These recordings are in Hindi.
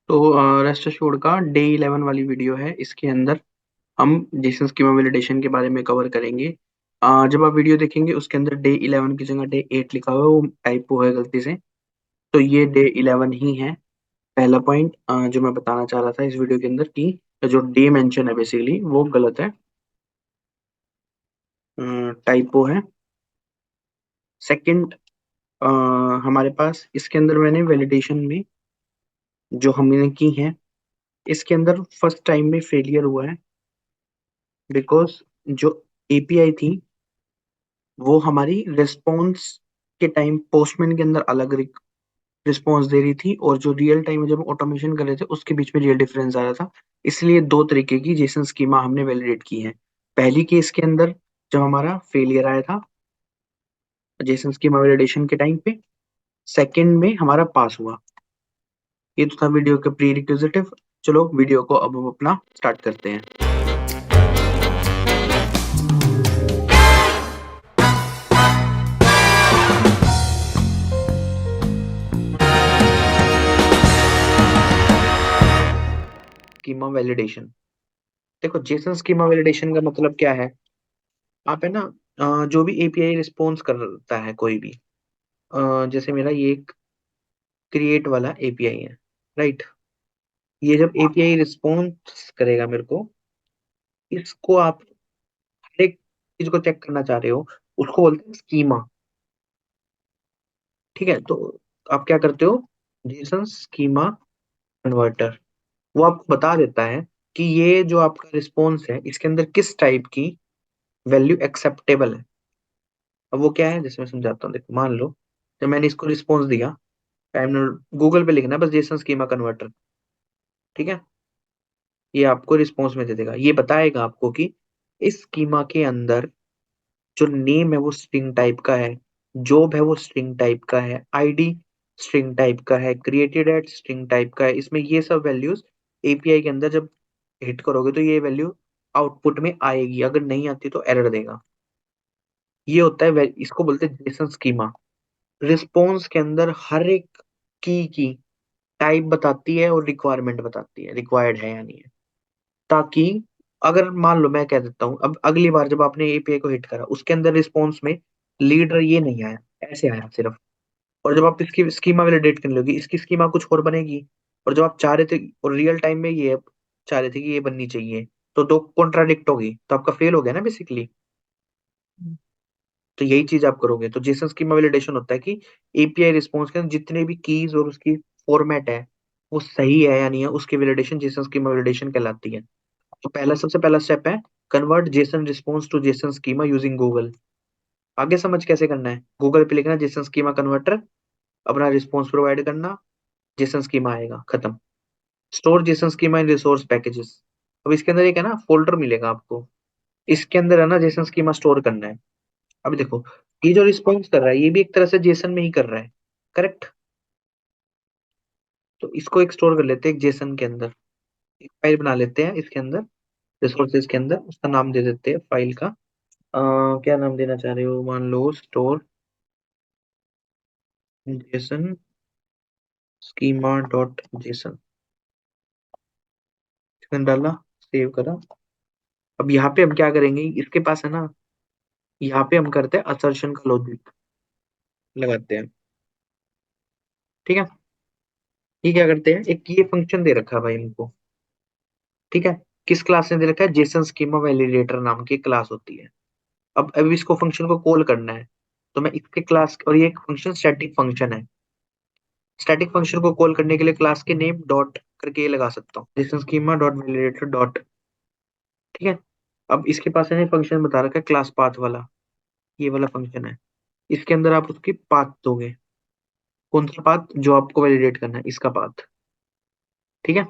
तो रेस्ट एश्योर्ड का डे 11 वाली वीडियो है। इसके अंदर हम जेसन स्कीमा वैलिडेशन के बारे में कवर करेंगे। जब आप वीडियो देखेंगे उसके अंदर डे 11 की जगह डे 8 लिखा हुआ है, वो टाइपो है गलती से। तो ये डे 11 ही है। पहला पॉइंट जो मैं बताना चाह रहा था इस वीडियो के अंदर कि जो डे मेंशन है बेसिकली वो गलत है, टाइपो है। सेकंड, हमारे पास इसके अंदर मैंने वैलिडेशन में जो हमने की है, इसके अंदर फर्स्ट टाइम में फेलियर हुआ है बिकॉज जो एपीआई थी वो हमारी रिस्पॉन्स के टाइम पोस्टमैन के अंदर अलग रिस्पॉन्स दे रही थी, और जो रियल टाइम में जब ऑटोमेशन कर रहे थे उसके बीच में रियल डिफरेंस आ रहा था। इसलिए दो तरीके की जेसन स्कीमा हमने वैलिडेट की है। पहली केस के अंदर जब हमारा फेलियर आया था जेसन स्कीमा वैलिडेशन के टाइम पे, सेकंड में हमारा पास हुआ। ये तो था वीडियो का प्री रिक्विजिटिव। चलो वीडियो को अब हम अपना स्टार्ट करते हैं। स्कीमा वैलिडेशन, देखो जेसन स्कीमा वैलिडेशन का मतलब क्या है। आप है ना, जो भी एपीआई रिस्पॉन्स करता है कोई भी, जैसे मेरा ये एक क्रिएट वाला एपीआई है, राइट। ये जब एपीआई रिस्पॉन्स करेगा मेरे को, इसको आप हर एक चीज को चेक करना चाह रहे हो, उसको बोलते हैं स्कीमा। ठीक है, तो आप क्या करते हो, जेसन स्कीमा कन्वर्टर, वो आपको बता देता है कि ये जो आपका रिस्पॉन्स है इसके अंदर किस टाइप की वैल्यू एक्सेप्टेबल है। अब वो क्या है, जैसे मैं समझाता हूँ, देखो मान लो जब मैंने इसको रिस्पॉन्स दिया, टाइम गूगल पे लिखना है बस जेसन स्कीमा कन्वर्टर। ठीक है, ये आपको रिस्पॉन्स में दे देगा, ये बताएगा आपको कि इस स्कीमा के अंदर जो नेम है वो स्ट्रिंग टाइप का है, जॉब है वो स्ट्रिंग टाइप का है, आईडी स्ट्रिंग टाइप का है, क्रिएटेड एट स्ट्रिंग टाइप का है। इसमें ये सब वैल्यूज एपीआई के अंदर जब हिट करोगे तो ये वैल्यू आउटपुट में आएगी, अगर नहीं आती तो एरर देगा। ये होता है इसको बोलते हैं जेसन स्कीमा। रिस्पॉन्स के अंदर हर एक की टाइप बताती है और रिक्वायरमेंट बताती है, रिक्वायर्ड है या नहीं है। ताकि अगर मान लो मैं कह देता हूँ, अब अगली बार जब आपने एपीआई को हिट करा उसके अंदर रिस्पॉन्स में लीडर ये नहीं आया, ऐसे आया सिर्फ, और जब आप इसकी स्कीमा वैलिडेट करने लोगे इसकी स्कीमा कुछ और बनेगी, और जब आप चाह रहे थे और रियल टाइम में ये चाह रहे थे कि ये बननी चाहिए, तो दो कॉन्ट्राडिक्ट होगी, तो आपका फेल हो गया ना बेसिकली। तो यही चीज आप करोगे, तो जेसन स्कीमा वैलिडेशन होता है कि एपीआई रिस्पॉन्स के अंदर जितने भी कीज और उसकी फॉर्मेट है वो सही है या नहीं है, उसकी वैलिडेशन जेसन स्कीमा वैलिडेशन कहलाती है। तो पहला सबसे पहला स्टेप है convert JSON response to JSON schema using Google. आगे समझ कैसे करना है, गूगल पे लिखना जेसन स्कीमा कन्वर्टर, अपना रिस्पॉन्स प्रोवाइड करना, जेसन स्कीमा आएगा, खत्म। Store JSON schema in resource packages. अब इसके अंदर एक है ना फोल्डर मिलेगा आपको, इसके अंदर है ना जेसन स्कीमा स्टोर करना है। अब देखो, ये जो रिस्पॉन्स कर रहा है ये भी एक तरह से जेसन में ही कर रहा है, करेक्ट। तो इसको एक स्टोर कर लेते हैं एक जेसन के अंदर, एक फाइल बना लेते हैं इसके अंदर, रिसोर्सेज के अंदर उसका नाम दे देते हैं फाइल का। क्या नाम देना चाह रहे हो, मान लो store JSON schema dot JSON, डाला, सेव करा। अब यहाँ पे हम क्या करेंगे, इसके पास है ना, यहाँ पे हम करते हैं असर्शन का लॉजिक लगाते हैं। ठीक है, ये क्या करते हैं, एक ये फंक्शन दे रखा है भाई हमको। ठीक है, किस क्लास ने दे रखा है, जेसन स्कीमा वैलिडेटर नाम की क्लास होती है। अब इसको फंक्शन को कॉल करना है, तो मैं इसके क्लास, और ये एक फंक्शन स्टैटिक फंक्शन है, स्टैटिक फंक्शन को कॉल करने के लिए क्लास के नेम डॉट करके ये लगा सकता हूँ, Jason schema dot validator dot. ठीक है, अब इसके पास है फंक्शन बता रखा है क्लास पाथ वाला, ये वाला फंक्शन है। इसके अंदर आप उसकी पाथ दोगे, कौन सा पाथ, जो आपको वैलिडेट करना है इसका पाथ। ठीक है,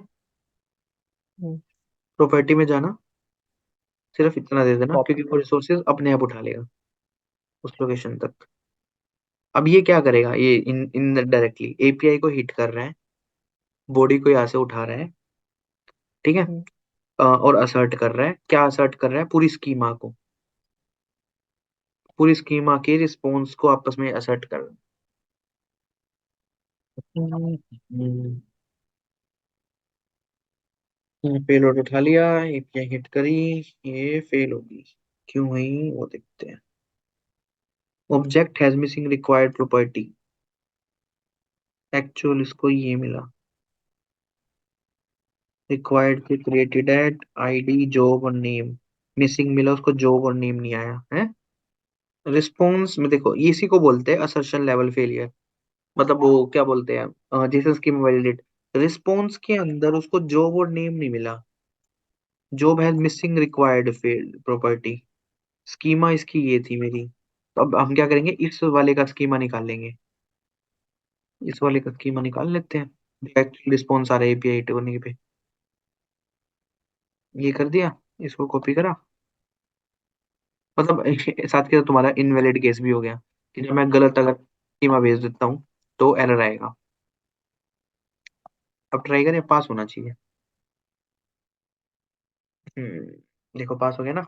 प्रॉपर्टी में जाना, सिर्फ इतना दे देना क्योंकि वो रिसोर्सेज अपने आप उठा लेगा उस लोकेशन तक। अब ये क्या करेगा, ये इन इन डायरेक्टली एपीआई को हिट कर रहा है, बॉडी को यहाँ से उठा रहा है। ठीक है, और असर्ट कर रहा है, क्या असर्ट कर रहा है, पूरी स्कीमा को, पूरी स्कीमा के रिस्पॉन्स को आपस में असर्ट कर रहा है। पेलोड उठा लिया, एपीआई हिट करी, ये फेल होगी। क्यों हुई वो देखते हैं। Object has missing required property. Actual इसको ये मिला, रिक्वायर्ड थे क्रिएटेड एट आईडी जॉब और नेम। मिसिंग मिला उसको, जॉब और नेम नहीं आया है। रिस्पॉन्स में देखो, इसी को बोलते हैं असर्शन लेवल फेलियर। मतलब वो क्या बोलते हैं, जीसस स्कीम वैलिडेट। रिस्पॉन्स के अंदर उसको जॉब और नेम नहीं मिला। Job has missing required field property. Schema इसकी ये थी मेरी, तो अब हम क्या करेंगे, इस वाले का स्कीमा निकाल लेंगे। इस वाले का स्कीमा निकाल लेते हैं। एक्चुअल रिस्पॉन्स आ रहा है एपीआई करने पे। ये कर दिया, इसको कॉपी करा। मतलब साथ के साथ तुम्हारा इनवैलिड केस भी हो गया, कि जब मैं गलत अगर स्कीमा भेज देता हूँ तो एरर आएगा। अब ट्राई करें, पास होना चाहिए। देखो पास हो गया ना।